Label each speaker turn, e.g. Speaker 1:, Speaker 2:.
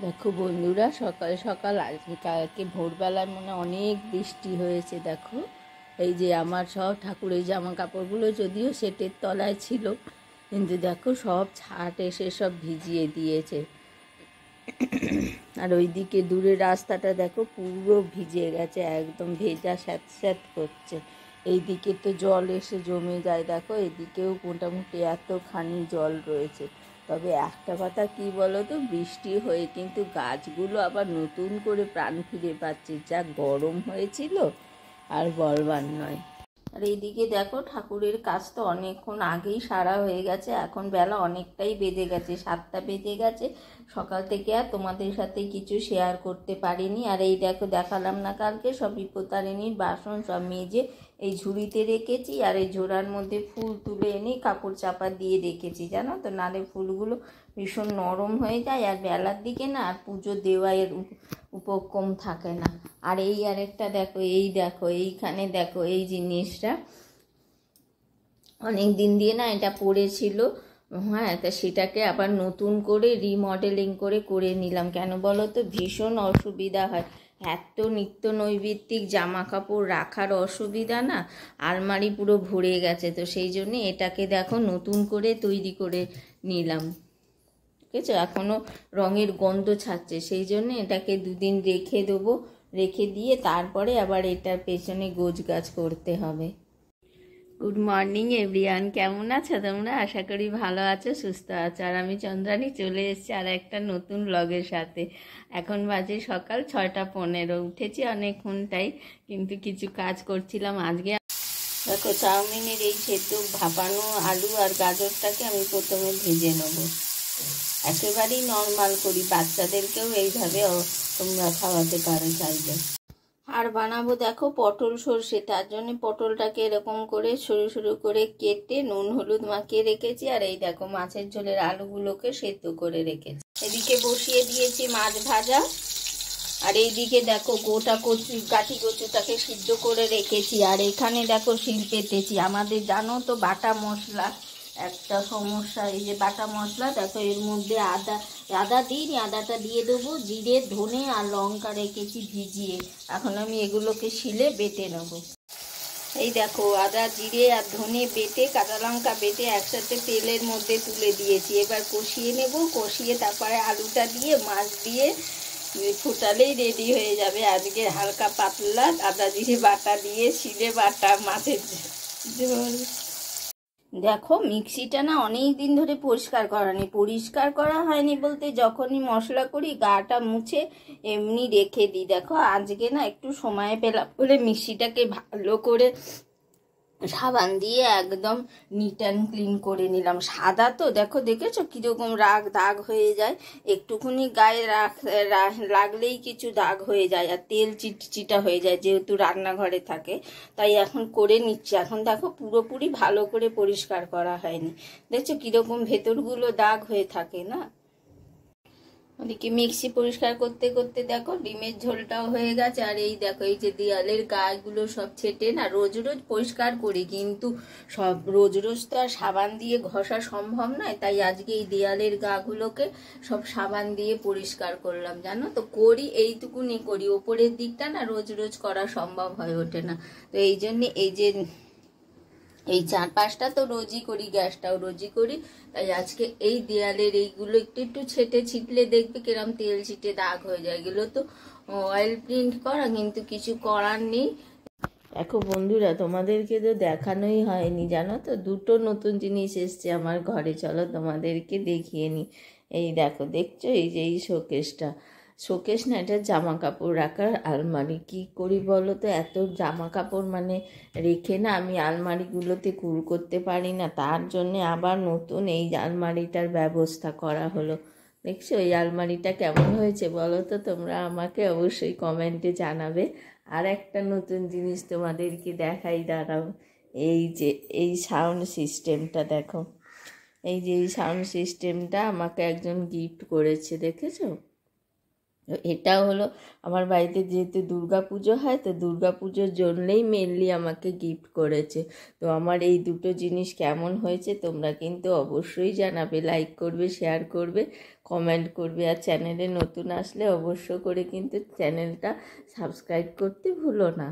Speaker 1: দেখো বন্ধুরা, সকাল সকাল আজকে কালকে ভোরবেলায় মনে অনেক বৃষ্টি হয়েছে। দেখো এই যে আমার সব ঠাকুরের জামা কাপড়গুলো যদিও সেটের তলায় ছিল, কিন্তু দেখো সব ছাট এসে সব ভিজিয়ে দিয়েছে। আর ওইদিকে দূরের রাস্তাটা দেখো পুরো ভিজে গেছে, একদম ভেজা স্যাঁত স্যাঁত করছে। এইদিকে তো জল এসে জমে যায়, দেখো এদিকেও মোটামুটি এতখানি জল রয়েছে। তবে একটা কথা কি বলো তো, বৃষ্টি হয়ে কিন্তু গাছগুলো আবার নতুন করে প্রাণ ফিরে পাচ্ছে। যা গরম হয়েছিল আর বলবার নয়। আর এইদিকে দেখো ঠাকুরের কাজ তো অনেকক্ষণ আগেই সারা হয়ে গেছে, এখন বেলা অনেকটাই বেজে গেছে, 7টা বেজে গেছে। সকাল থেকে আর তোমাদের সাথে কিছু শেয়ার করতে পারিনি। আর এই দেখো, দেখালাম না কালকে সব বিপত্তারিণীর বাসন সব মেজে এই ঝুড়িতে রেখেছি, আর এই ঝোড়ার মধ্যে ফুল তুলে এনে কাপড় চাপা দিয়ে রেখেছি, জানো তো, নালে ফুলগুলো ভীষণ নরম হয়ে যায় আর বেলার দিকে না আর পুজো দেওয়ার উপক্রম থাকে না। আর এই আরেকটা দেখো, এই দেখো এইখানে দেখো এই জিনিসটা অনেক দিন দিয়ে না এটা পড়েছিল, হ্যাঁ, তা সেটাকে আবার নতুন করে রিমডেলিং করে নিলাম। কেন বলো তো, ভীষণ অসুবিধা হয়, এত নিত্য নৈমিত্তিক জামা কাপড় রাখার অসুবিধা না, আলমারি পুরো ভরে গেছে। তো সেই জন্য এটাকে দেখো নতুন করে তৈরি করে নিলাম, ঠিক আছে। এখনও রঙের গন্ধ ছাড়ছে, সেই জন্য এটাকে 2 দিন রেখে দেবো, রেখে দিয়ে তারপরে আবার এটার পেছনে গোছগাছ করতে হবে। গুড মর্নিং এভরিওয়ান, কেমন আছো তোমরা? আশা করি ভালো আছো, সুস্থ আছো। আর আমি চন্দ্রানী চলে এসেছি আর একটা নতুন ব্লগের সাথে। এখন বাজে সকাল 6টা 15, উঠেছি অনেকক্ষণটাই, কিন্তু কিছু কাজ করছিলাম আজকে। দেখো চাউমিনের এই সেদ্ধ ভাপানো আলু আর গাজরটাকে আমি প্রথমে ভেজে নেবো, একেবারেই নর্মাল করি, বাচ্চাদেরকেও এইভাবে তোমরা খাওয়াতে পারো চাইলে। আর বানাবো দেখো পটল সর্ষে, তার জন্য পটলটাকে এরকম করে সরু সরু করে কেটে নুন হলুদ মাখিয়ে রেখেছি। আর এই দেখো মাছের ঝোলের আলুগুলোকে সেদ্ধ করে রেখেছি। এদিকে বসিয়ে দিয়েছি মাছ ভাজা, আর এইদিকে দেখো গোটা কচু গাঠি কচুটাকে সিদ্ধ করে রেখেছি। আর এখানে দেখো শিল পেতেছি। আমাদের জানো তো বাটা মশলা একটা সমস্যা, এই যে বাটা মশলা দেখো এর মধ্যে আদা দিই, আদাটা দিয়ে দেবো, জিরে ধনে আর লঙ্কা রেখেছি ভিজিয়ে। এখন আমি এগুলোকে শিলে বেটে নেবো। এই দেখো আদা জিরে আর ধনে বেটে, কাঁচা লঙ্কা বেটে একসাথে তেলের মধ্যে তুলে দিয়েছি। এবার কষিয়ে নেব, কষিয়ে তারপরে আলুটা দিয়ে মাছ দিয়ে ফুটালেই রেডি হয়ে যাবে আজকে হালকা পাতলা আদা জিরে বাটা দিয়ে শিলে বাটা মাছের ঝোল। দেখো মিক্সিটা না অনেক দিন ধরে পরিষ্কার করা হয়নি বলতে, যখনই মশলা করি গাটা মুছে এমনি রেখে দিই। দেখো আজকে না একটু সময় পেলাম বলে মিক্সিটাকে ভালো করে সাবান দিয়ে একদম নিট অ্যান্ড ক্লিন করে নিলাম। সাদা তো দেখো, দেখেছো কীরকম দাগ হয়ে যায়, একটুখানি গায়ে লাগলেই কিছু দাগ হয়ে যায় আর তেল চিটচিটা হয়ে যায়, যেহেতু রান্নাঘরে থাকে। তাই এখন করে নিচ্ছি। এখন দেখো পুরোপুরি ভালো করে পরিষ্কার করা হয়নি, দেখছো কীরকম ভেতরগুলো দাগ হয়ে থাকে না। ওদিকে মিক্সি পরিষ্কার করতে করতে দেখো ডিমের ঝোলটাও হয়ে গেছে। আর এই দেখো এই যে দেয়ালের গাগুলো সব ছেটে না রোজ রোজ পরিষ্কার করি, কিন্তু সব রোজ রোজ তো আর সাবান দিয়ে ঘষা সম্ভব নয়, তাই আজকে এই দেয়ালের গাগুলোকে সব সাবান দিয়ে পরিষ্কার করলাম। জানো তো করি এইটুকুনি করি, ওপরের দিকটা না রোজ রোজ করা সম্ভব হয়ে ওঠে না। তো এই জন্যে এই যে এই 4-5টা তো রোজই করি, গ্যাসটাও রোজই করি, তাই আজকে এই দেয়ালের এইগুলো একটু একটু ছিটলে দেখবে কিরম তেল ছিটে দাগ হয়ে যায়। এগুলো তো অয়েল প্রিন্ট করা, কিন্তু কিছু করার নেই। দেখো বন্ধুরা, তোমাদেরকে তো দেখানোই হয়নি, জানো তো 2টো নতুন জিনিস এসছে আমার ঘরে, চলো তোমাদেরকে দেখিয়ে নি। এই দেখো, দেখছো এই যে এই শোকেস না, এটা জামা কাপড় রাখার আলমারি। কি করি বলো তো, এত জামা কাপড় মানে রেখে না আমি আলমারিগুলোতে কুল করতে পারি না, তার জন্য আবার নতুন এই আলমারিটার ব্যবস্থা করা হলো। দেখছো এই আলমারিটা কেমন হয়েছে বলো তো তোমরা, আমাকে অবশ্যই কমেন্টে জানাবে। আর একটা নতুন জিনিস তোমাদেরকে দেখাই, দাঁড়াও। এই যে এই সাউন্ড সিস্টেমটা দেখো, এই যে এই সাউন্ড সিস্টেমটা আমাকে একজন গিফট করেছে, দেখেছো? তো এটা হলো আমার বাড়িতে যেহেতু দুর্গা পুজো হয়, তো দুর্গা পুজোর জন্যেই মেনলি আমাকে গিফট করেছে। তো আমার এই দুটো জিনিস কেমন হয়েছে তোমরা কিন্তু অবশ্যই জানাবে, লাইক করবে, শেয়ার করবে, কমেন্ট করবে। আর চ্যানেলে নতুন আসলে অবশ্য করে কিন্তু চ্যানেলটা সাবস্ক্রাইব করতে ভুলো না।